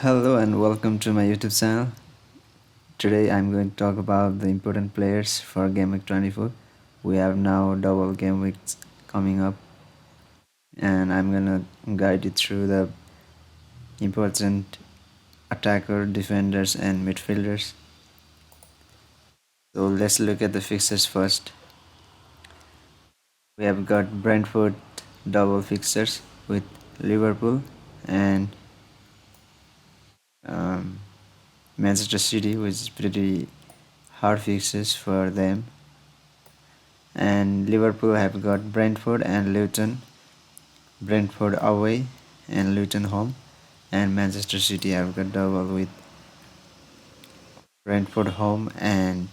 Hello and welcome to my YouTube channel. Today I'm going to talk about the important players for Game Week 24. We have now double game weeks coming up, and I'm gonna guide you through the important attacker, defenders, and midfielders. So let's look at the fixtures first. We have got Brentford double fixtures with Liverpool and um, Manchester City, which is pretty hard fixtures for them. And Liverpool have got Brentford and Luton. Brentford away and Luton home, and Manchester City have got double with Brentford home and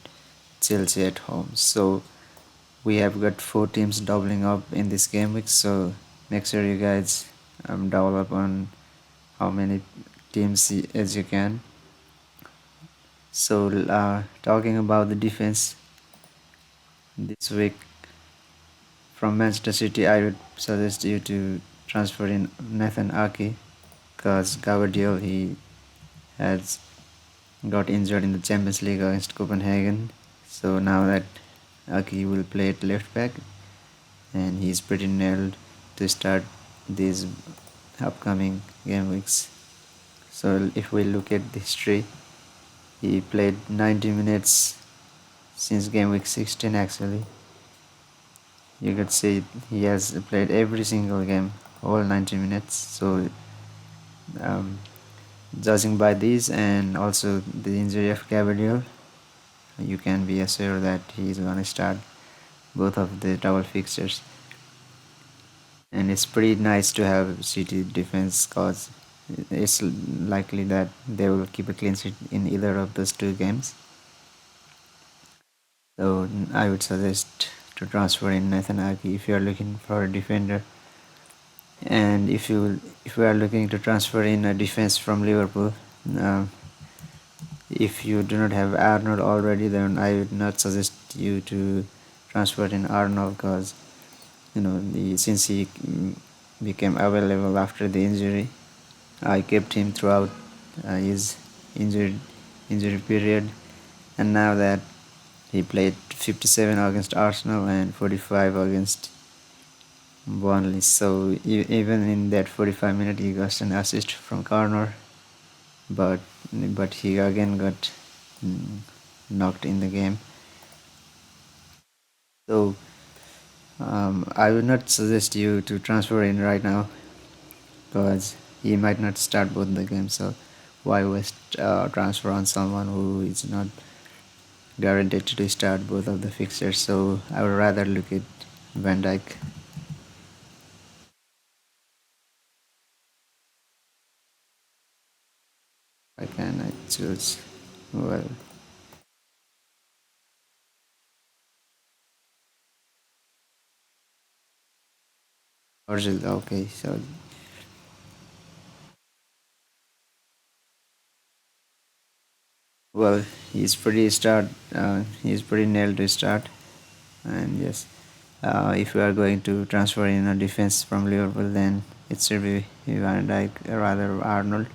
Chelsea at home. So we have got 4 teams doubling up in this game week, so make sure you guys double up on how many teams as you can. So talking about the defense this week, from Manchester City, I would suggest you to transfer in Nathan Ake, because Gavardiol he has got injured in the Champions League against Copenhagen. So now that Ake will play at left back, and he's pretty nailed to start these upcoming game weeks. So if we look at the history, he played 90 minutes since game week 16 actually. You could see he has played every single game, all 90 minutes. So um, judging by these and also the injury of Gabriel, you can be assured that he is going to start both of the double fixtures. And it's pretty nice to have City defense, because it's likely that they will keep a clean sheet in either of those two games. So I would suggest to transfer in Nathan Ake if you are looking for a defender. And if you are looking to transfer in a defense from Liverpool, if you do not have Arnold already, then I would not suggest you to transfer in Arnold, because since he became available after the injury, I kept him throughout his injury period, and now that he played 57 against Arsenal and 45 against Burnley, so even in that 45 minute he got an assist from corner, but he again got knocked in the game. So I would not suggest you to transfer in right now, because he might not start both the games. So why waste transfer on someone who is not guaranteed to start both of the fixtures? So I would rather look at Van Dijk. Why can I choose? Well, Ozil. Okay, so well, he's pretty nailed to start, and yes, if we are going to transfer in a defense from Liverpool, then it should be Van Dijk rather Arnold.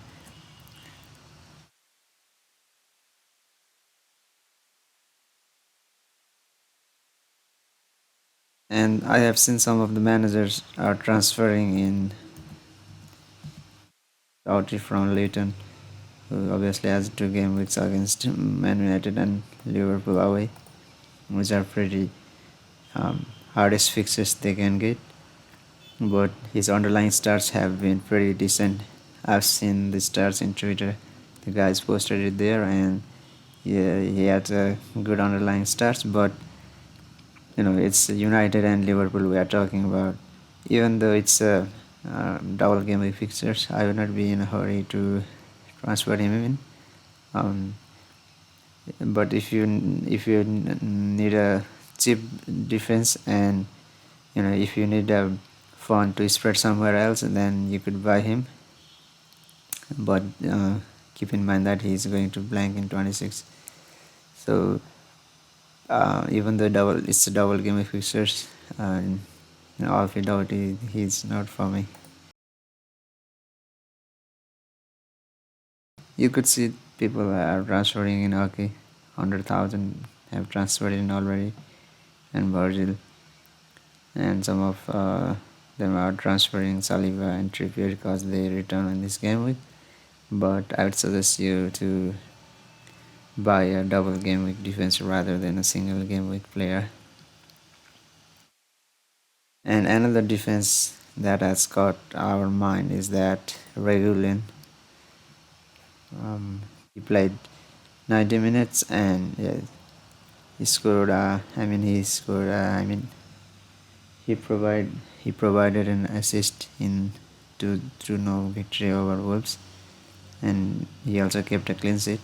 And I have seen some of the managers are transferring in Doughty from Luton, who obviously has 2 game weeks against Man United and Liverpool away, which are pretty hardest fixes they can get. But his underlying stats have been pretty decent. I've seen the stats in Twitter. The guys posted it there, and yeah, he had good underlying stats. But it's United and Liverpool we are talking about. Even though it's a double game week fixtures, I would not be in a hurry to transfer him in. Um, but if you need a cheap defense, and if you need a fund to spread somewhere else, then you could buy him. But keep in mind that he's going to blank in 26. So even though it's a double game of fixtures, all fidelity, he's not for me. You could see people are transferring in Hockey. 100,000 have transferred in already, and Virgil, and some of them are transferring Saliba and Trippier because they return in this game week. But I would suggest you to buy a double game week defense rather than a single game week player. And another defense that has caught our mind is that Regulin. He played 90 minutes and yeah, he scored. He scored. He provide he provided an assist in to no victory over Wolves, and he also kept a clean sheet.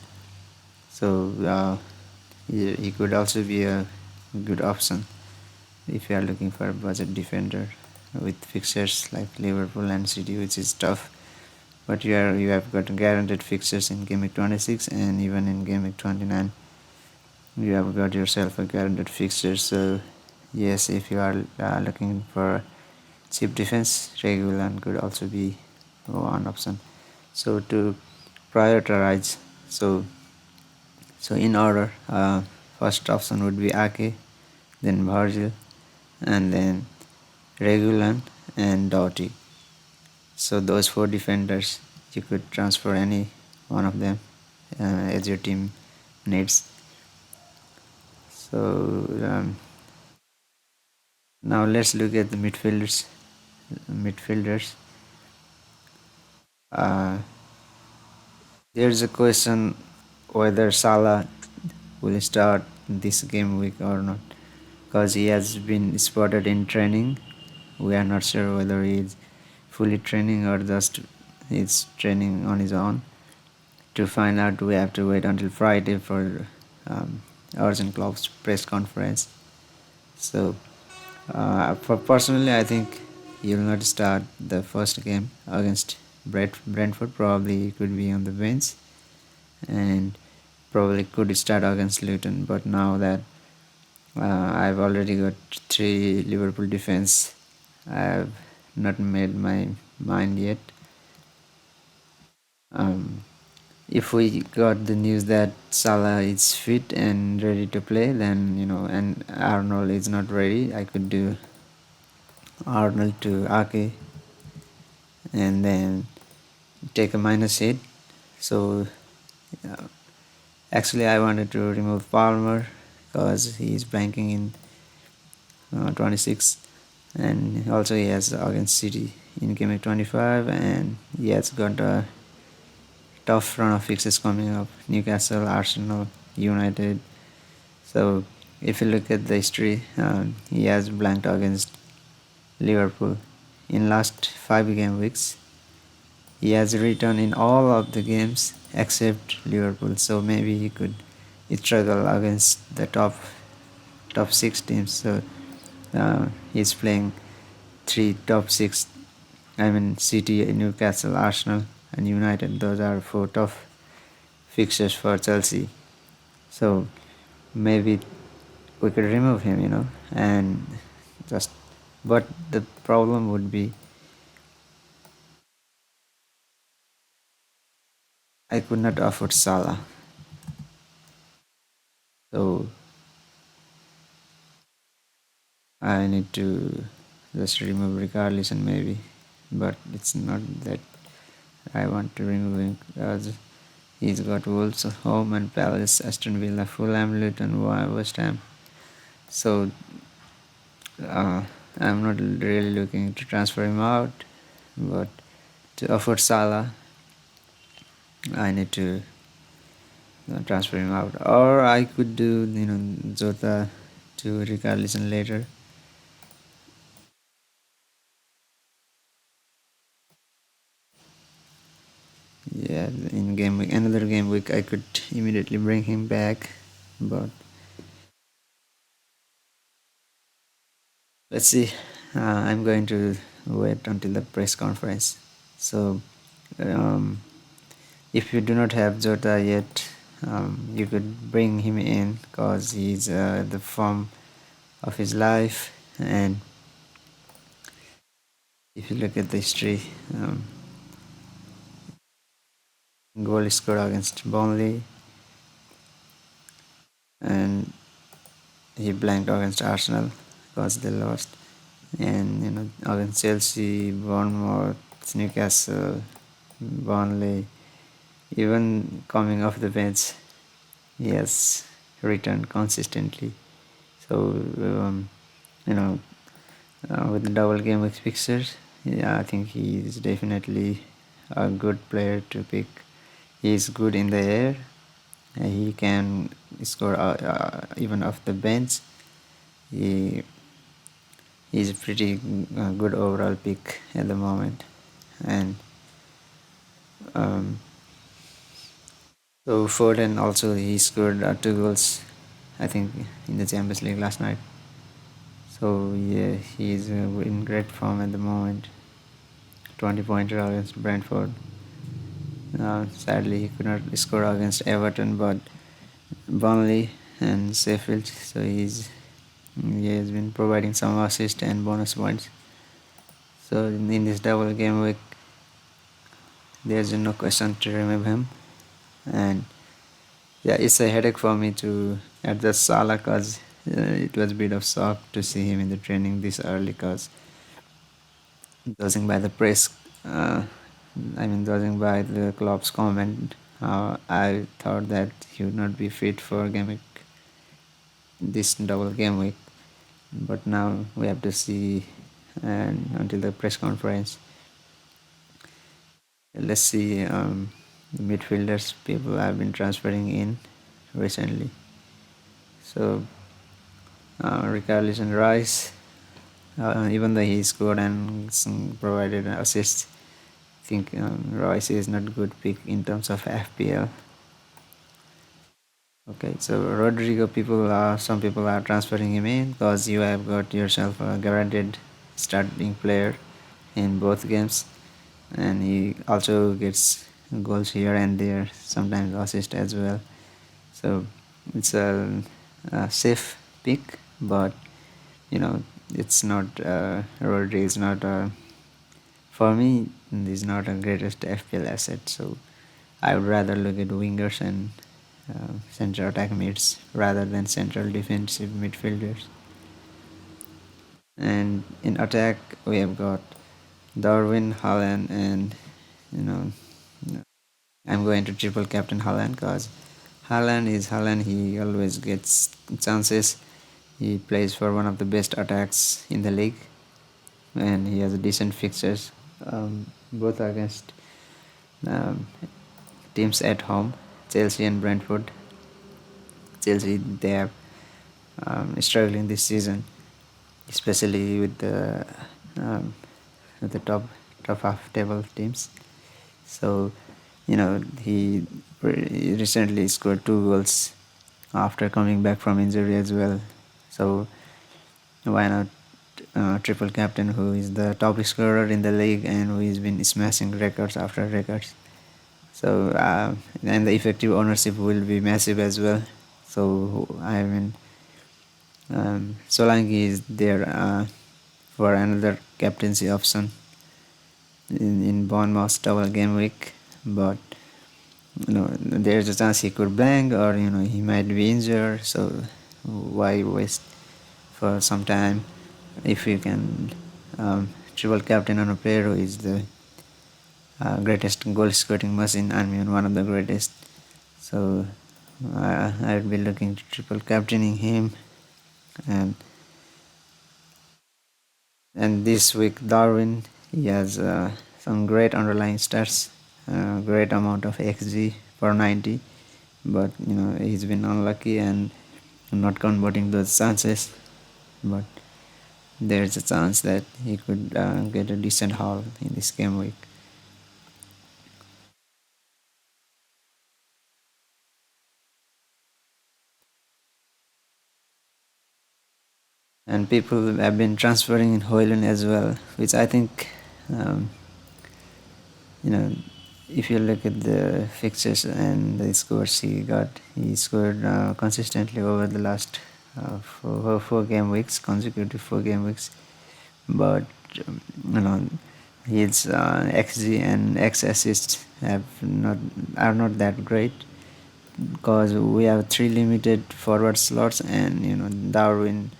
So he could also be a good option if you are looking for a budget defender with fixtures like Liverpool and City, which is tough. But you have got guaranteed fixtures in game week 26 and even in game week 29. You have got yourself a guaranteed fixture. So yes, if you are looking for cheap defense, regular could also be one option. So to prioritize, so in order, first option would be Ake, then Virgil, and then Regulan and Doughty. So those four defenders, you could transfer any one of them as your team needs. So now let's look at the midfielders. Midfielders. Uh, there's a question whether Salah will start this game week or not, because he has been spotted in training. We are not sure whether he is fully training or just he's training on his own. To find out, we have to wait until Friday for Arjen Klopp's press conference. So, for personally, I think he will not start the first game against Brentford. Probably he could be on the bench, and probably could start against Luton. But now that I've already got three Liverpool defense, I've not made my mind yet. Um, if we got the news that Salah is fit and ready to play, then and Arnold is not ready, I could do Arnold to Ake and then take a minus hit. So uh, actually, I wanted to remove Palmer because he is banking in 26, and also he has against City in game 25, and he has got a tough run of fixes coming up: Newcastle, Arsenal, United. So if you look at the history, he has blanked against Liverpool in last 5 game weeks. He has returned in all of the games except Liverpool. So maybe he could struggle against the top six teams. So he's playing three top six. City, Newcastle, Arsenal, and United. Those are four tough fixtures for Chelsea. So maybe we could remove him, and just. But the problem would be I could not afford Salah, so I need to just remove Richarlison maybe. But it's not that I want to remove him because he's got Wolves, home and Palace, Aston Villa, Fulham, Luton, West Ham. So uh, I'm not really looking to transfer him out, but to afford Salah, I need to transfer him out. Or I could do, Jota to Richarlison later. Yeah, in game week, another game week, I could immediately bring him back, but let's see. I'm going to wait until the press conference. So, um, if you do not have Jota yet, you could bring him in because he's the form of his life. And if you look at the history, goal scored against Burnley, and he blanked against Arsenal because they lost. And against Chelsea, Bournemouth, Newcastle, Burnley, even coming off the bench, he has returned consistently. So you know, with the double game week fixtures, yeah, I think he is definitely a good player to pick. He is good in the air. He can score even off the bench. He is a pretty good overall pick at the moment. And um, so Foden also, he scored 2 goals, I think, in the Champions League last night. So yeah, he is in great form at the moment. 20 pointer against Brentford. Sadly, he could not score against Everton, but Burnley and Sheffield. So he has been providing some assist and bonus points. So in this double game week, there's no question to remove him. And yeah, it's a headache for me to adjust Salah because it was a bit of shock to see him in the training this early. Because judging by the press, judging by the club's comment, I thought that he would not be fit for game week, this double game week. But now we have to see, and until the press conference, let's see the midfielders people have been transferring in recently. So Richarlison, Rice, even though he scored and provided assists, I think Rice is not good pick in terms of FPL. Okay, so Rodrigo, some people are transferring him in because you have got yourself a guaranteed starting player in both games, and he also gets goals here and there, sometimes assist as well. So it's a safe pick, but it's not. Rodri is not for me. He's not a greatest FPL asset. So I would rather look at wingers and central attack mids rather than central defensive midfielders. And in attack, we have got Darwin, Haaland, and you know, I'm going to triple captain Haaland because Haaland is Haaland. He always gets chances. He plays for one of the best attacks in the league, and he has decent fixtures, both against um, teams at home, Chelsea and Brentford. Chelsea, they are struggling this season, especially um, with the top half table teams. So he recently scored 2 goals after coming back from injury as well. So why not triple captain, who is the top scorer in the league and who has been smashing records after records. So and the effective ownership will be massive as well. So Solanke is there for another captaincy option in Bournemouth's double game week, but there's a chance he could blank, or he might be injured. So why waste for some time if you can triple captain on a player who is the greatest goal scoring machine? I mean, one of the greatest. So I'd be looking to triple captaining him. And this week, Darwin, he has some great underlying stats, great amount of XG for 90, but he's been unlucky and not converting those chances. But there's a chance that he could get a decent haul in this game week. And people have been transferring in Hoyland as well, which I think, um, you know, if you look at the fixtures and the scores he scored consistently over the last four game weeks, consecutive 4 game weeks. But His XG and X assists are not that great because we have three limited forward slots, and Darwin,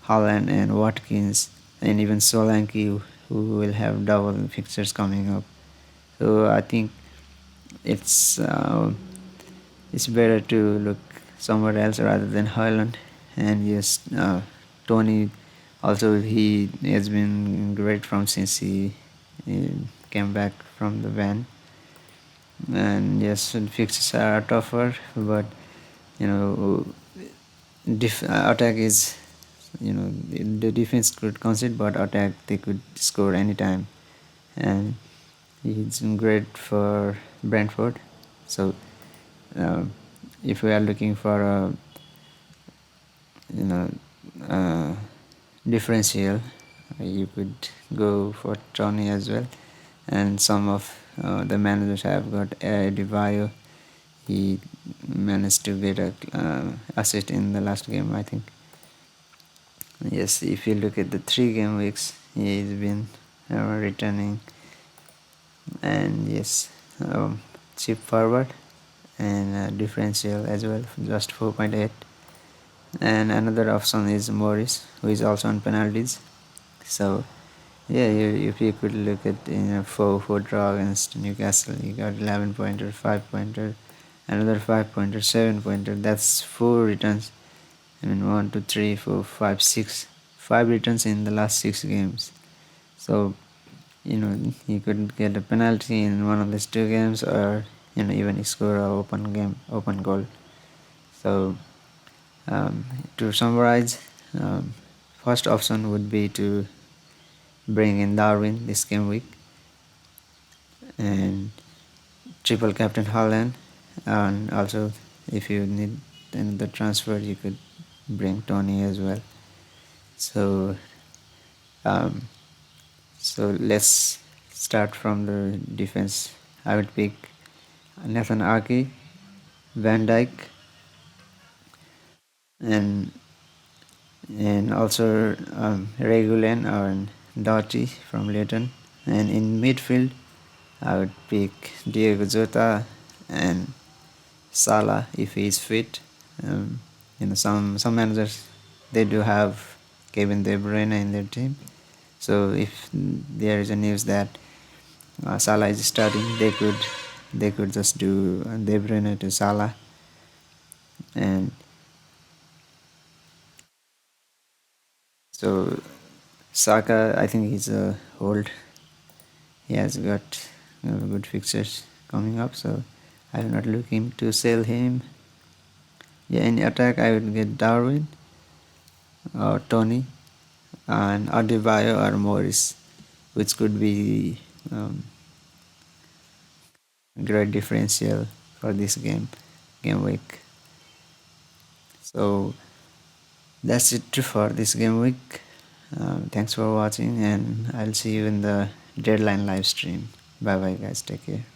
Haaland, and Watkins, and even Solanke, who will have double fixtures coming up. So I think it's uh, it's better to look somewhere else rather than Haaland. And yes, Tony also, he has been great from since he came back from the ban. And yes, fixtures are tougher, but you know attack is, the defense could concede, but attack they could score anytime. And he's great for Brentford. So uh, if we are looking for a you know uh, differential, you could go for Tony as well. And some of the managers have got Adebayo. He managed to get a assist in the last game, I think. Yes, if you look at the 3 game weeks, he's been returning. And yes, cheap forward and differential as well, just 4.8. And another option is Morris, who is also on penalties. So yeah, if you could look at 4 draw against Newcastle, you got 11 pointer, 5 pointer, another 5 pointer, 7 pointer. That's 4 returns. I mean, 1, 2, 3, 4, 5, 6, 5 returns in the last 6 games. So you could get a penalty in one of these 2 games, or even score a open goal. So to summarize, first option would be to bring in Darwin this game week and triple captain Haaland. And also, if you need another transfer, you could bring Tony as well. So um, let's start from the defense. I would pick Nathan Ake, Van Dijk, and also Regulen or Doughty from Luton. And in midfield, I would pick Diego Jota and Salah if he is fit. Some managers, they do have Kevin De Bruyne in their team. So if there is a news that Salah is starting, they could just do De Bruyne to Salah. And so Saka, I think he's old. He has got good fixtures coming up, so I'm not looking to sell him. Yeah, in attack I would get Darwin or Tony and Adebayo or Morris, which could be great differential for this game week. So that's it for this game week. Thanks for watching, and I'll see you in the deadline live stream. Bye bye guys, take care.